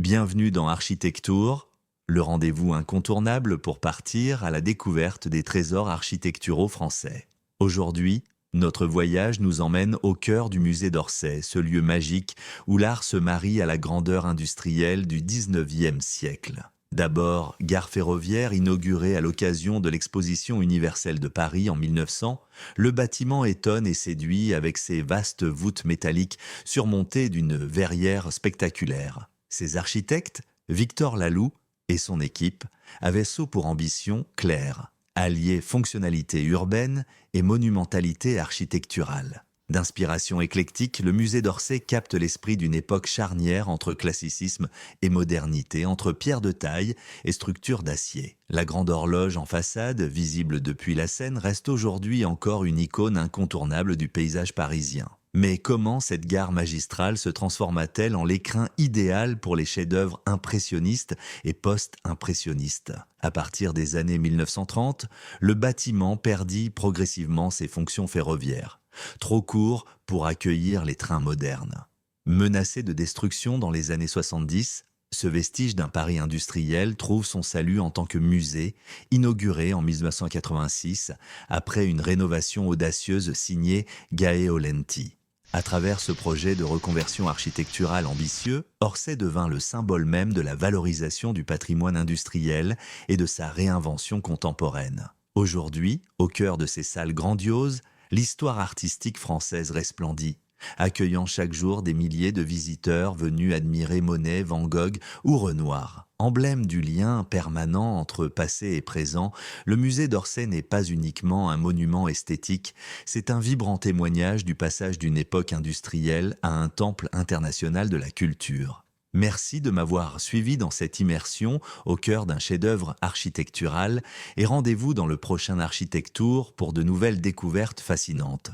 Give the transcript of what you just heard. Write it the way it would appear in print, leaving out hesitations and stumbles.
Bienvenue dans Architectour, le rendez-vous incontournable pour partir à la découverte des trésors architecturaux français. Aujourd'hui, notre voyage nous emmène au cœur du musée d'Orsay, ce lieu magique où l'art se marie à la grandeur industrielle du 19e siècle. D'abord, gare ferroviaire inaugurée à l'occasion de l'exposition universelle de Paris en 1900, le bâtiment étonne et séduit avec ses vastes voûtes métalliques surmontées d'une verrière spectaculaire. Ses architectes, Victor Laloux et son équipe, avaient pour ambition claire, allier fonctionnalité urbaine et monumentalité architecturale. D'inspiration éclectique, le musée d'Orsay capte l'esprit d'une époque charnière entre classicisme et modernité, entre pierres de taille et structures d'acier. La grande horloge en façade, visible depuis la Seine, reste aujourd'hui encore une icône incontournable du paysage parisien. Mais comment cette gare magistrale se transforma-t-elle en l'écrin idéal pour les chefs-d'œuvre impressionnistes et post-impressionnistes? À partir des années 1930, le bâtiment perdit progressivement ses fonctions ferroviaires, trop court pour accueillir les trains modernes. Menacé de destruction dans les années 70, ce vestige d'un Paris industriel trouve son salut en tant que musée, inauguré en 1986 après une rénovation audacieuse signée Gaeo Lenti. À travers ce projet de reconversion architecturale ambitieux, Orsay devint le symbole même de la valorisation du patrimoine industriel et de sa réinvention contemporaine. Aujourd'hui, au cœur de ces salles grandioses, l'histoire artistique française resplendit, accueillant chaque jour des milliers de visiteurs venus admirer Monet, Van Gogh ou Renoir. Emblème du lien permanent entre passé et présent, le musée d'Orsay n'est pas uniquement un monument esthétique, c'est un vibrant témoignage du passage d'une époque industrielle à un temple international de la culture. Merci de m'avoir suivi dans cette immersion au cœur d'un chef-d'œuvre architectural et rendez-vous dans le prochain Architectour pour de nouvelles découvertes fascinantes.